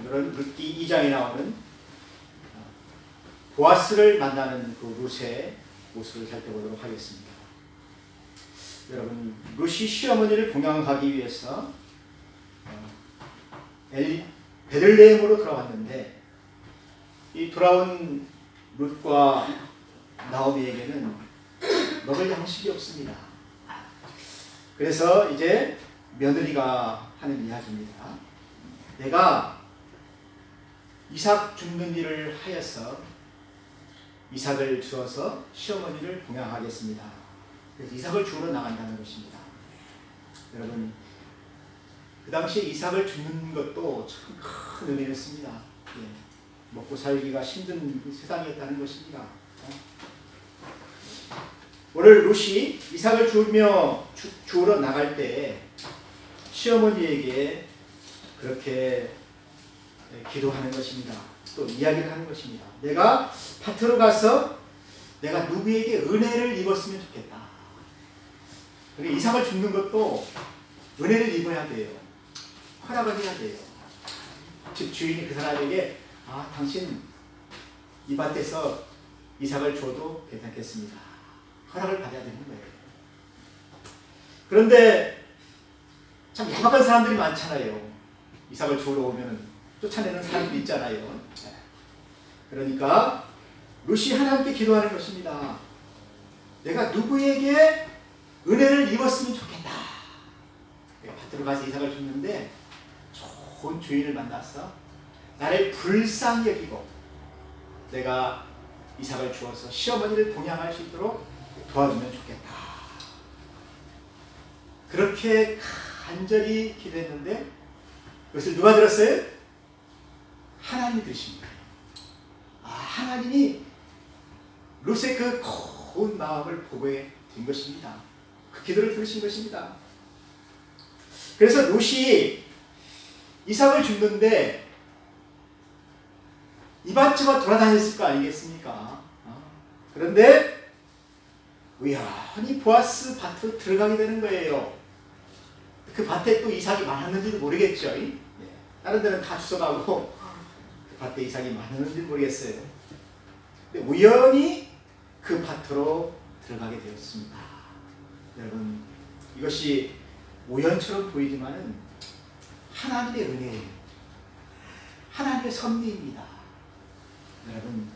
오늘은 룻기 2장에 나오는 보아스를 만나는 그 룻의 모습을 살펴보도록 하겠습니다. 여러분, 룻이 시어머니를 동양하기 위해서 베들레헴으로 돌아왔는데, 이 돌아온 룻과 나오미에게는 먹을 양식이 없습니다. 그래서 이제 며느리가 하는 이야기입니다. 내가 이삭 죽는 일을 하여서 이삭을 주어서 시어머니를 동양하겠습니다. 그래서 이삭을 주우러 나간다는 것입니다. 여러분, 그 당시에 이삭을 주는 것도 참 큰 은혜였습니다. 예, 먹고 살기가 힘든 세상이었다는 것입니다. 오늘 룻이 이삭을 주우러 나갈 때 시어머니에게 그렇게 기도하는 것입니다. 또 이야기를 하는 것입니다. 내가 밭으로 가서 내가 누구에게 은혜를 입었으면 좋겠다. 그리고 이삭을 줍는 것도 은혜를 입어야 돼요. 허락을 해야 돼요. 집 주인이 그 사람에게 당신 이 밭에서 이삭을 줘도 괜찮겠습니다. 허락을 받아야 되는 거예요. 그런데 참 야박한 사람들이 많잖아요. 이삭을 주우러 오면 쫓아내는 사람들이 있잖아요. 그러니까 룻이 하나님께 기도하는 것입니다. 내가 누구에게 은혜를 입었으면 좋겠다. 내가 밭으로 가서 이삭을 줬는데 좋은 주인을 만나서 나를 불쌍히 여기고 내가 이삭을 주어서 시어머니를 동양할 수 있도록 도와주면 좋겠다. 그렇게 간절히 기도했는데 그것을 누가 들었어요? 하나님이 들으신 거예요. 하나님이 룻의 그 고운 마음을 보게 된 것입니다. 그 기도를 들으신 것입니다. 그래서 룻이 이삭을 줍는데 이밭저밭 돌아다녔을 거 아니겠습니까? 그런데 우연히 보아스 밭으로 들어가게 되는 거예요. 그 밭에 또 이삭이 많았는지도 모르겠죠. 다른 데는 다 주워가고 그 밭에 이삭이 많았는지 모르겠어요. 근데 우연히 그 밭으로 들어가게 되었습니다. 여러분, 이것이 우연처럼 보이지만은 하나님의 은혜예요. 하나님의 섭리입니다. 여러분,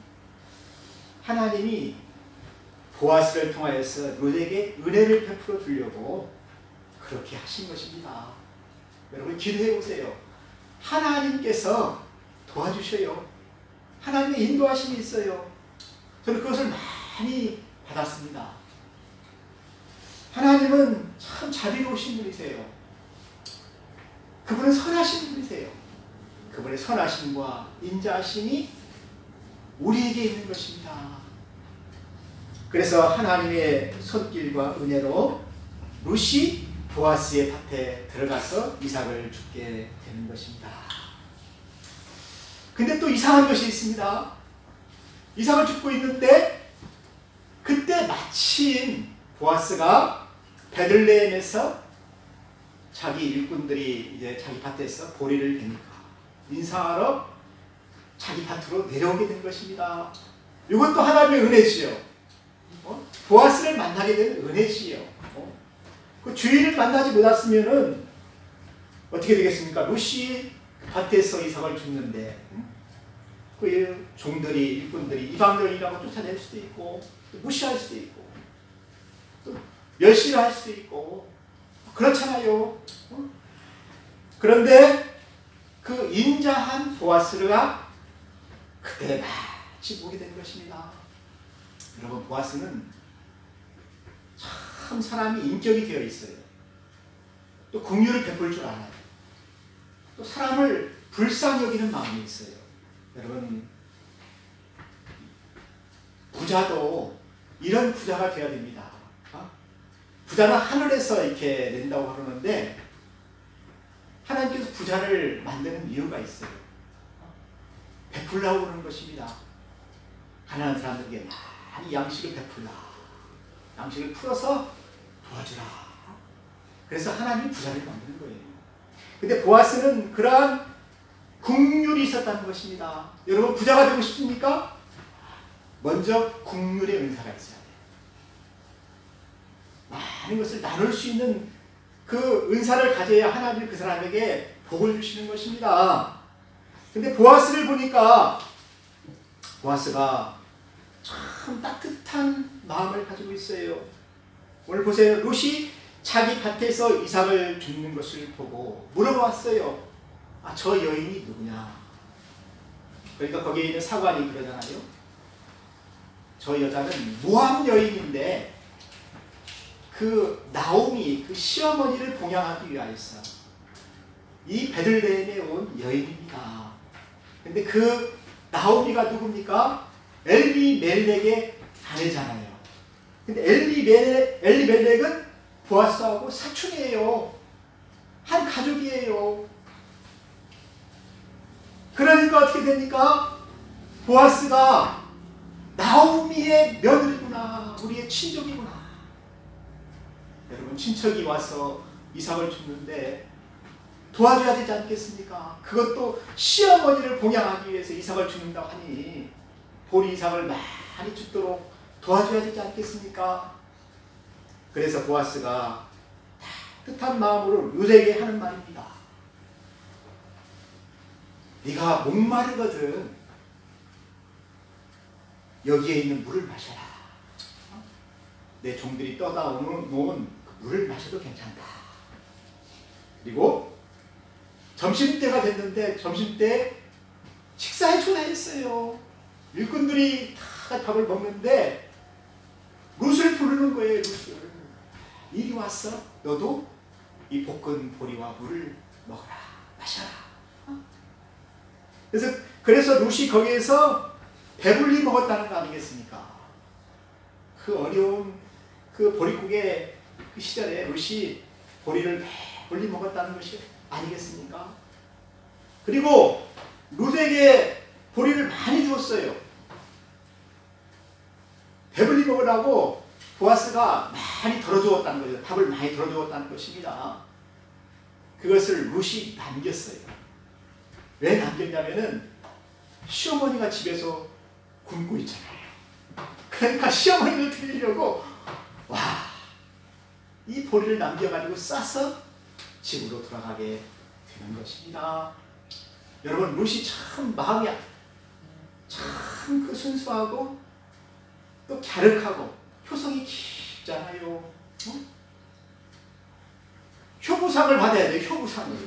하나님이 보아스를 통하여서 룻에게 은혜를 베풀어 주려고 그렇게 하신 것입니다. 여러분, 기도해 보세요. 하나님께서 도와주셔요. 하나님의 인도하심이 있어요. 저는 그것을 많이 받았습니다. 하나님은 참 자비로우신 분이세요. 그분은 선하신 분이세요. 그분의 선하심과 인자하심이 우리에게 있는 것입니다. 그래서 하나님의 손길과 은혜로 룻이 보아스의 밭에 들어가서 이삭을 줍게 되는 것입니다. 근데 또 이상한 것이 있습니다. 이삭을 줍고 있는데 그때 마침 보아스가 베들레헴에서 자기 일꾼들이 이제 자기 밭에서 보리를 베니까 인사하러 자기 밭으로 내려오게 된 것입니다. 이것도 하나님의 은혜지요. 보아스를 만나게 된 은혜지요. 그 주인을 만나지 못했으면은 어떻게 되겠습니까? 룻이 밭에서 이삭을 줍는데 그 종들이 일꾼들이 이방인이라고 쫓아낼 수도 있고 무시할 수도 있고 또 멸시를 할 수도 있고 그렇잖아요. 그런데 그 인자한 보아스가 그때 마치 보게 된 것입니다. 여러분, 보아스는 참 사람이 인격이 되어 있어요. 또 긍휼을 베풀 줄 알아요. 또 사람을 불쌍히 여기는 마음이 있어요. 여러분, 부자도 이런 부자가 되어야 됩니다. 부자는 하늘에서 이렇게 낸다고 그러는데 하나님께서 부자를 만드는 이유가 있어요. 베풀라고 그러는 것입니다. 가난한 사람들에게 많이 양식을 베풀라. 양식을 풀어서 도와주라. 그래서 하나님이 부자를 만드는 거예요. 근데 보아스는 그러한 긍휼이 국률이 있었다는 것입니다. 여러분 부자가 되고 싶습니까? 먼저 국률의 은사가 있어야 돼요. 많은 것을 나눌 수 있는 그 은사를 가져야 하나님이 그 사람에게 복을 주시는 것입니다. 근데 보아스를 보니까 보아스가 참 따뜻한 마음을 가지고 있어요. 오늘 보세요. 룻이 자기 밭에서 이삭을 줍는 것을 보고 물어봤어요. 아, 저 여인이 누구냐? 그러니까 거기에 있는 사관이 그러잖아요. 저 여자는 모함 여인인데 그 나오미 그 시어머니를 봉양하기 위하여서 이 베들레헴에 온 여인입니다. 근데 그 나오미가 누굽니까? 엘리멜렉의 아내잖아요. 근데 엘리멜렉은 보아스하고 사촌이에요. 한 가족이에요. 그러니까 어떻게 됩니까? 보아스가 나오미의 며느리구나, 우리의 친족이구나. 여러분 친척이 와서 이삭을 줍는데 도와줘야 되지 않겠습니까? 그것도 시어머니를 봉양하기 위해서 이삭을 줍는다고 하니 보리 이삭을 많이 줍도록 도와줘야 되지 않겠습니까? 그래서 보아스가 따뜻한 마음으로 룻에게 하는 말입니다. 네가 목마르거든 여기에 있는 물을 마셔라. 내 종들이 떠다 놓은 그 물을 마셔도 괜찮다. 그리고 점심때가 됐는데 점심때 식사에 초대했어요. 일꾼들이 다 밥을 먹는데 룻을 부르는 거예요. 룻을. 이리 왔어. 너도 이 볶은 보리와 물을 먹어라. 마셔라. 그래서 룻이 거기에서 배불리 먹었다는 거 아니겠습니까? 그 어려운 그 보릿국의 그 시절에 룻이 보리를 배불리 먹었다는 것이 아니겠습니까? 그리고 룻에게 보리를 많이 주었어요. 배불리 먹으라고 보아스가 많이 덜어주었다는 거죠. 밥을 많이 덜어주었다는 것입니다. 그것을 룻이 남겼어요. 왜 남겼냐면은 시어머니가 집에서 굶고 있잖아요. 그러니까 시어머니를 드리려고 이 보리를 남겨가지고 싸서 집으로 돌아가게 되는 것입니다. 여러분 룻이 참 마음이 참 그 순수하고 또 갸륵하고 효성이 깊잖아요. 효부상을 받아야 돼요. 효부상을.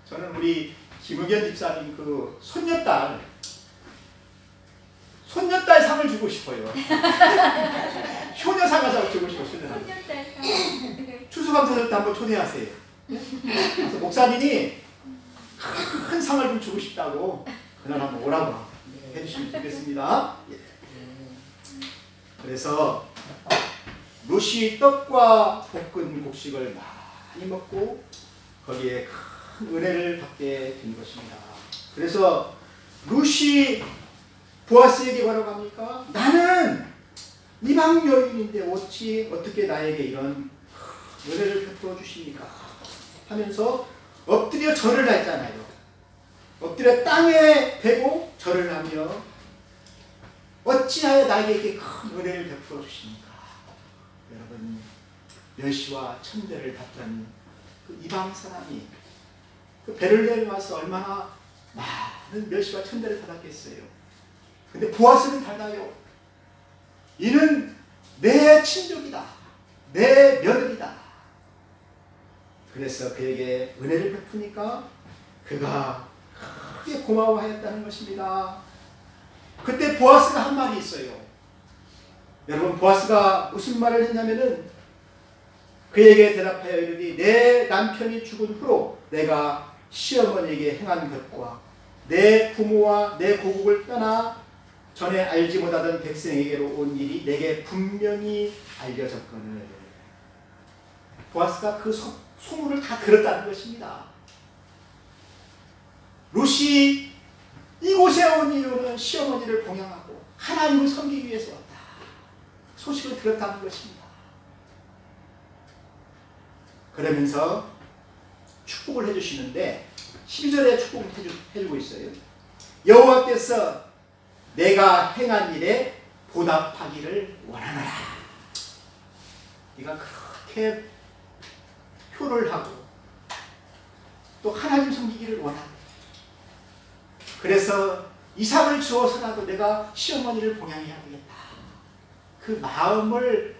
저는 우리 김의견 집사님 그 손녀딸 상을 주고 싶어요. 효녀상을 주고 싶어요. 손녀딸 상. 추수감사절 때 한번 초대하세요. 그래서 목사님이 큰 상을 좀 주고 싶다고 그날 한번 오라고 해주시면 좋겠습니다. 그래서 룻이 떡과 볶은 곡식을 많이 먹고 거기에 큰 은혜를 받게 된 것입니다. 그래서 룻이 보아스에게 뭐라고 합니까? 나는 이방 여인인데 어떻게 나에게 이런 은혜를 베풀어 주십니까? 하면서 엎드려 절을 했잖아요. 엎드려 땅에 대고 절을 하며 어찌하여 나에게 이렇게 큰 은혜를 베풀어 주십니까? 여러분 멸시와 천대를 받던 그 이방 사람이 그 베들레헴에 와서 얼마나 많은 멸시와 천대를 받았겠어요. 근데 보아스는 달라요. 이는 내 친족이다. 내 며느리다. 그래서 그에게 은혜를 베푸니까 그가 크게 고마워하였다는 것입니다. 그때 보아스가 한 말이 있어요. 여러분 보아스가 무슨 말을 했냐면은 그에게 대답하여 이르되 내 남편이 죽은 후로 내가 시어머니에게 행한 것과 내 부모와 내 고국을 떠나 전에 알지 못하던 백성에게로 온 일이 내게 분명히 알려졌거늘. 보아스가 그 소문을 다 들었다는 것입니다. 룻이 이곳에 온 이유는 시어머니를 봉양하고 하나님을 섬기기 위해서 왔다. 소식을 들었다는 것입니다. 그러면서 축복을 해주시는데 12절에 축복을 해주고 있어요. 여호와께서 내가 행한 일에 보답하기를 원하노라. 네가 그렇게 표를 하고 또 하나님 섬기기를 원하네. 그래서 이삭을 주어서라도 내가 시어머니를 봉양해야 되겠다. 그 마음을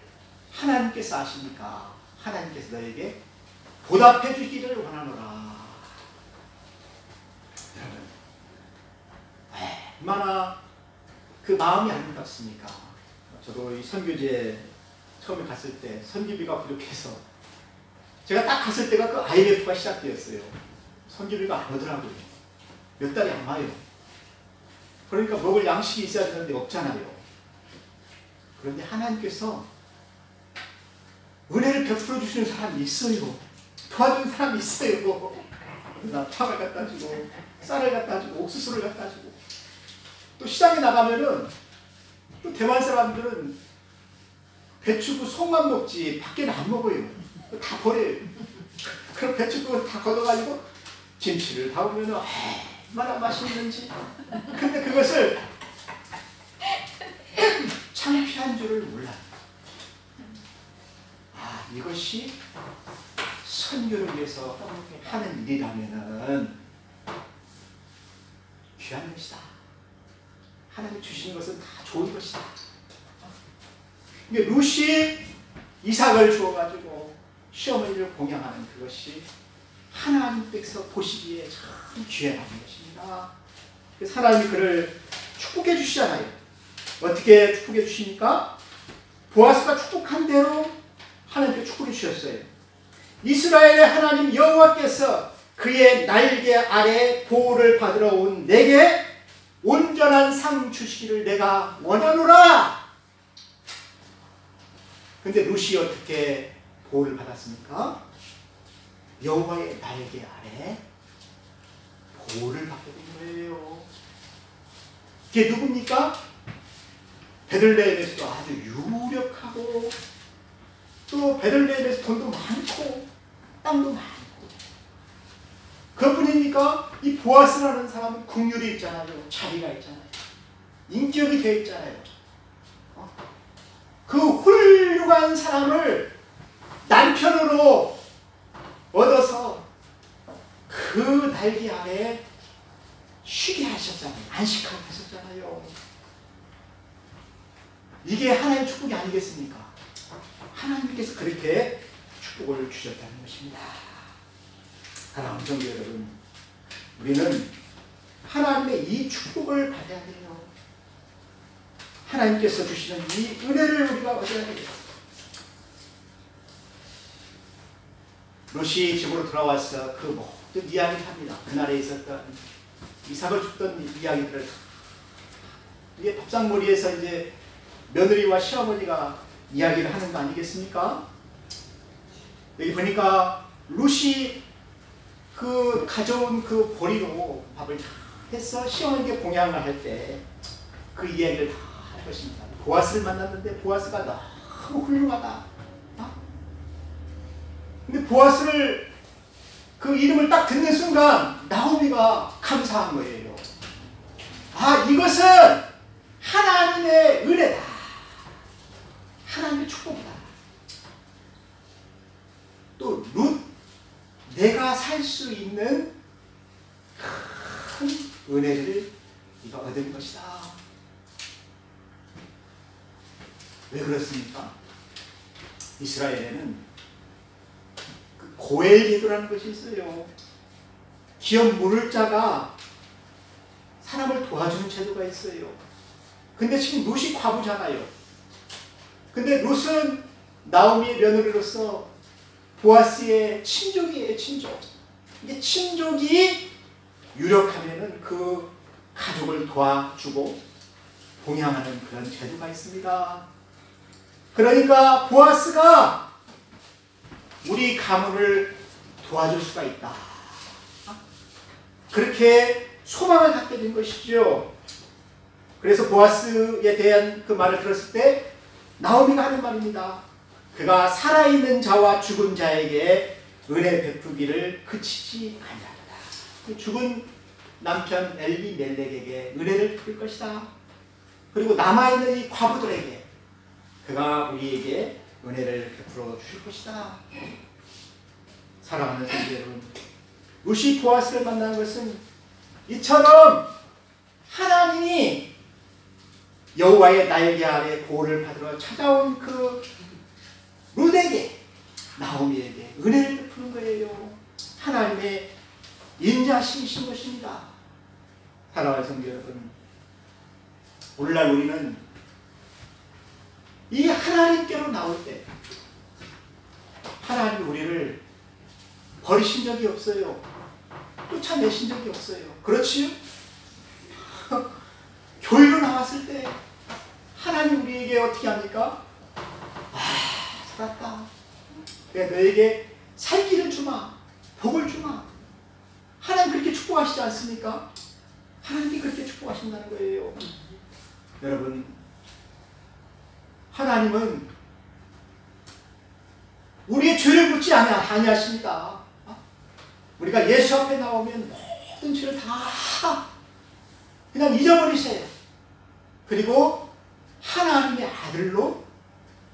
하나님께서 아시니까 하나님께서 너에게 보답해 주기를 원하노라. 여러분, 얼마나 그 마음이 아름답습니까? 저도 이 선교제 처음에 갔을 때 선교비가 부족해서 제가 딱 갔을 때가 그 IMF가 시작되었어요. 선교비가 안 오더라고요. 몇 달이 안 와요. 그러니까 먹을 양식이 있어야 되는데 없잖아요. 그런데 하나님께서 은혜를 베풀어 주시는 사람이 있어요. 도와주는 사람이 있어요. 나 빵을 갖다 주고 쌀을 갖다 주고 옥수수를 갖다 주고 또 시장에 나가면은 또 대만 사람들은 배추고 속만 먹지 밖에는 안 먹어요. 다 버려요. 그럼 배추도 다 걷어가지고 김치를 담으면은 얼마나 맛있는지. 근데 그것을 창피한 줄을 몰라요. 아, 이것이 선교를 위해서 하는 일이라면은 귀한 것이다. 하나님 주시는 것은 다 좋은 것이다. 근데 룻이 이삭을 주어가지고 시어머니를 공양하는 그것이 하나님께서 보시기에 참 귀한 것입니다. 그래서 하나님이 그를 축복해 주시잖아요. 어떻게 축복해 주십니까? 보아스가 축복한 대로 하나님께 축복해 주셨어요. 이스라엘의 하나님 여호와께서 그의 날개 아래 보호를 받으러 온 내게 온전한 상 주시기를 내가 원하노라. 근데 룻이 어떻게 보호를 받았습니까? 여호와의 날개 아래 보호를 받게 된 거예요. 그게 누굽니까? 베들레헴에서도 아주 유력하고 또 베들레헴에서 돈도 많고 땅도 많고 그뿐입니까? 이 보아스라는 사람은 국률이 있잖아요. 자리가 있잖아요. 인격이 되어 있잖아요. 그 훌륭한 사람을 남편으로 얻어서 그 날개 아래 쉬게 하셨잖아요. 안식하게 하셨잖아요. 이게 하나님의 축복이 아니겠습니까? 하나님께서 그렇게 축복을 주셨다는 것입니다. 사랑하는 성도 여러분, 우리는 하나님의 이 축복을 받아야 돼요. 하나님께서 주시는 이 은혜를 우리가 얻어야 돼요. 룻이 집으로 돌아와서 그 모든 이야기를 합니다. 그날에 있었던 이삭을 줬던 이야기들을 이게 밥상머리에서 이제 며느리와 시어머니가 이야기를 하는 거 아니겠습니까? 여기 보니까 룻이 그 가져온 그 보리로 밥을 다 해서 시어머니에게 공양을 할 때 그 이야기를 다 할 것입니다. 보아스를 만났는데 보아스가 너무 훌륭하다. 근데 보아스를 그 이름을 딱 듣는 순간 나오미가 감사한 거예요. 아, 이것은 하나님의 은혜다. 하나님의 축복이다. 또 룻, 내가 살 수 있는 큰 은혜를 네가 얻은 것이다. 왜 그렇습니까? 이스라엘에는 그 고엘 제도라는 것이 있어요. 기업 물을 자가 사람을 도와주는 제도가 있어요. 근데 지금 룻이 과부잖아요. 근데 룻은 나오미의 며느리로서 보아스의 친족이에요. 친족. 이게 친족이 유력하면은 그 가족을 도와주고 봉양하는 그런 제도가 있습니다. 그러니까 보아스가 우리 가문을 도와줄 수가 있다. 그렇게 소망을 갖게 된 것이죠. 그래서 보아스에 대한 그 말을 들었을 때 나오미가 하는 말입니다. 그가 살아있는 자와 죽은 자에게 은혜 베푸기를 그치지 아니하리라. 죽은 남편 엘리멜렉에게 은혜를 베풀 것이다. 그리고 남아있는 이 과부들에게 그가 우리에게 은혜를 베풀어 주실 것이다. 사랑하는 성도 여러분, 루시 보아스를 만난 것은 이처럼 하나님이 여호와의 날개 아래 보호를 받으러 찾아온 그 룻에게, 나오미에게 은혜를 베푸는 거예요. 하나님의 인자심이신 것입니다. 사랑하는 성도 여러분, 오늘날 우리는 이 하나님께로 나올 때 하나님이 우리를 버리신 적이 없어요. 쫓아내신 적이 없어요. 그렇지요? 교회로 나왔을 때 하나님 우리에게 어떻게 합니까? 살았다. 내가 너에게 살 길을 주마, 복을 주마. 하나님 그렇게 축복하시지 않습니까? 하나님이 그렇게 축복하신다는 거예요. 여러분, 하나님은 우리의 죄를 묻지 아니하십니다. 우리가 예수 앞에 나오면 모든 죄를 다 그냥 잊어버리세요. 그리고 하나님의 아들로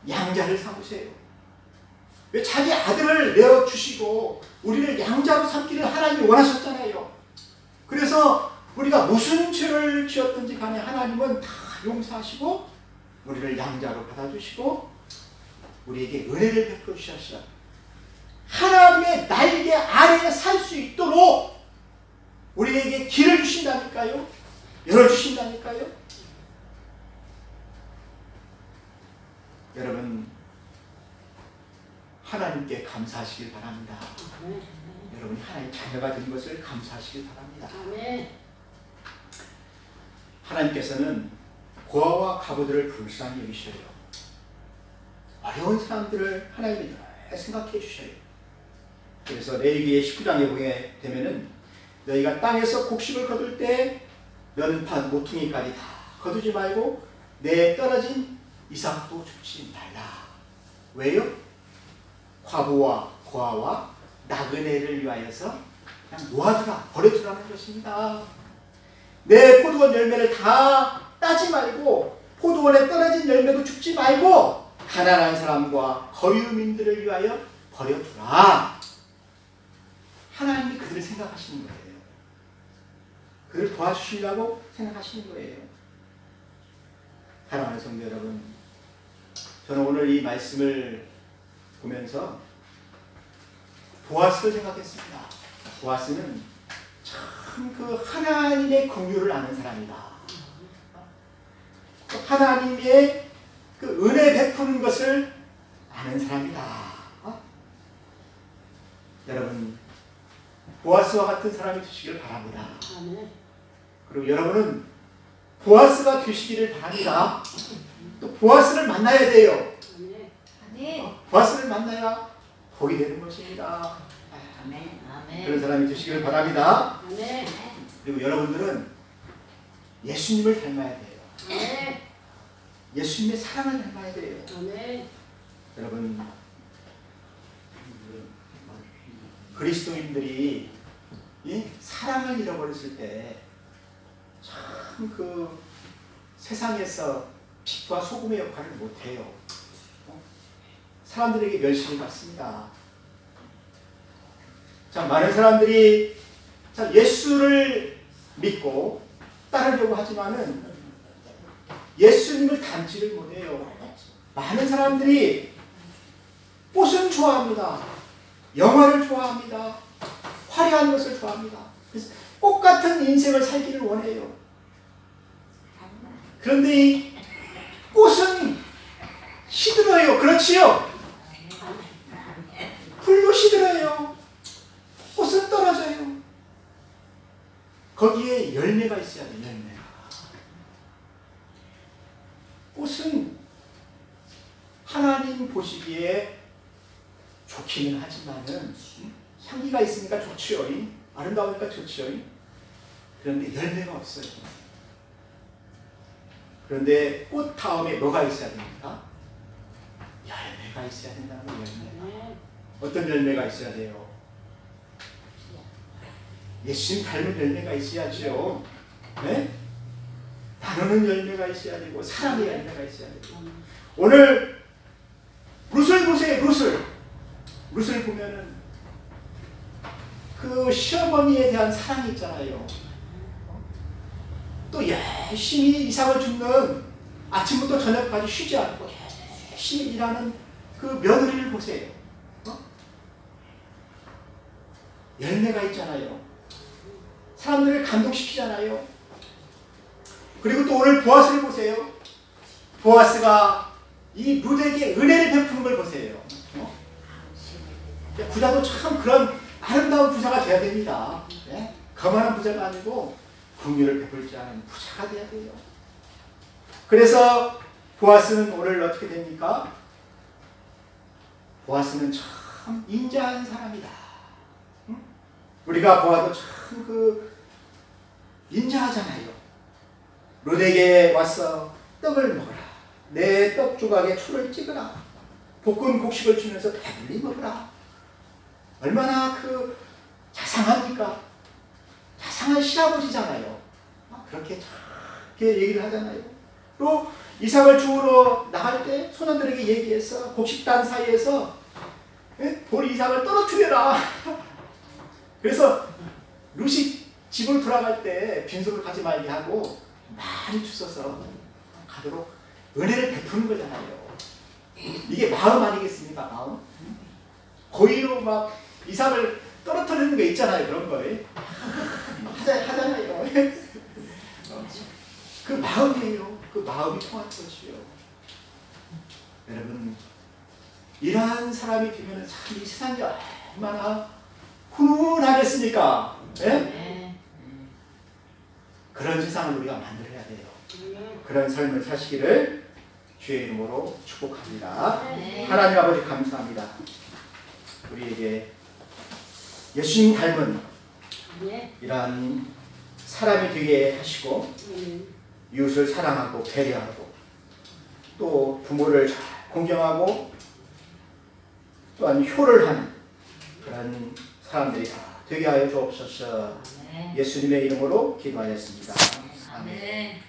양자를 삼으세요. 왜 자기 아들을 내어주시고 우리를 양자로 삼기를 하나님이 원하셨잖아요. 그래서 우리가 무슨 죄를 지었든지 간에 하나님은 다 용서하시고 우리를 양자로 받아주시고 우리에게 은혜를 베풀어 주셨어요. 하나님의 날개 아래에 살 수 있도록 우리에게 길을 주신다니까요. 열어주신다니까요. 여러분, 하나님께 감사하시길 바랍니다. 여러분이 하나님의 자녀가 된 것을 감사하시길 바랍니다. 하나님께서는 고아와 과부들을 불쌍히 여기셔요. 어려운 사람들을 하나님이 생각해 주셔요. 그래서 레위기의 19장에 보게 되면은 너희가 땅에서 곡식을 거둘 때 너는 모퉁이까지 다 거두지 말고 내 떨어진 이삭도 줍지 말라. 왜요? 과부와 고아와 나그네를 위하여서 그냥 놓아두라, 버려두라는 것입니다. 내 포도원 열매를 다 따지 말고 포도원에 떨어진 열매도 줍지 말고 가난한 사람과 거유민들을 위하여 버려두라. 하나님이 그들을 생각하시는 거예요. 그들을 도와주시려고 생각하시는 거예요. 사랑하는 성도 여러분, 저는 오늘 이 말씀을 보면서 보아스를 생각했습니다. 보아스는 참 그 하나님의 긍휼을 아는 사람이다. 하나님의 그 은혜 베푸는 것을 아는 사람이다. 여러분, 보아스와 같은 사람이 되시길 바랍니다. 그리고 여러분은 보아스가 되시기를 바랍니다. 또 보아스를 만나야 돼요. 보아스를 만나야 복이 되는 것입니다. 그런 사람이 되시기를 바랍니다. 그리고 여러분들은 예수님을 닮아야 돼요. 예수님의 사랑을 닮아야 돼요. 여러분, 그리스도인들이 이 사랑을 잃어버렸을 때 참 그 세상에서 빛과 소금의 역할을 못해요. 사람들에게 멸시를 받습니다. 자, 많은 사람들이 예수를 믿고 따르려고 하지만은 예수님을 닮지를 못해요. 많은 사람들이 꽃은 좋아합니다. 영화를 좋아합니다. 화려한 것을 좋아합니다. 그래서 꽃 같은 인생을 살기를 원해요. 그런데 이 꽃은 시들어요. 그렇지요? 풀도 시들어요. 꽃은 떨어져요. 거기에 열매가 있어야 돼요. 열매가. 꽃은 하나님 보시기에 좋기는 하지만은 향기가 있으니까 좋지요. 아름다우니까 좋지요. 그런데 열매가 없어요. 그런데 꽃 다음에 뭐가 있어야 됩니까? 열매가 있어야 된다는 거예요. 열매가. 어떤 열매가 있어야 돼요? 예수님 닮은 열매가 있어야죠. 네? 나누는 열매가 있어야 되고 사랑의 열매가 있어야 되고. 오늘 룻을 보세요. 룻을 보면은 그 시어머니에 대한 사랑이 있잖아요. 또 열심히 이삭을 줍는, 아침부터 저녁까지 쉬지 않고 열심히 일하는 그 며느리를 보세요. 열매가 있잖아요. 사람들을 감동시키잖아요. 그리고 또 오늘 보아스를 보세요. 보아스가 이 룻에게 은혜를 베푸는 걸 보세요. 부자도 참 그런 아름다운 부자가 돼야 됩니다. 네? 거만한 부자가 아니고 긍휼을 베풀 줄 아는 부자가 돼야 돼요. 그래서 보아스는 오늘 어떻게 됩니까? 보아스는 참 인자한 사람이다. 응? 우리가 보아도 참 인자하잖아요. 룻에게 와서 떡을 먹어라. 내 떡 조각에 초를 찍으라. 볶은 곡식을 주면서 배불리 먹으라. 얼마나 자상합니까? 자상한 시아버지잖아요. 그렇게 얘기를 하잖아요. 또 이삭을 주우러 나갈 때 소년들에게 얘기해서 곡식단 사이에서 돌 이삭을 떨어뜨려라. 그래서 룻이 집으로 돌아갈 때 빈손을 가지 말게 하고 많이 주워서 가도록 은혜를 베푸는 거잖아요. 이게 마음 아니겠습니까? 마음? 고의로 막 이삭을 떨어뜨리는 게 있잖아요. 그런 거에 하잖아요. 그 마음이에요. 그 마음이 통한 것이요. 여러분, 이러한 사람이 되면 참 이 세상이 얼마나 훈훈하겠습니까? 네? 그런 세상을 우리가 만들어야 돼요. 그런 삶을 사시기를 주의 이름으로 축복합니다. 하나님 아버지 감사합니다. 우리에게 예수님 닮은 이러한 사람이 되게 하시고 이웃을 사랑하고 배려하고 또 부모를 잘 공경하고 또한 효를 하는 그런 사람들이 다 되게 하여 주옵소서. 예수님의 이름으로 기도하였습니다. 아멘.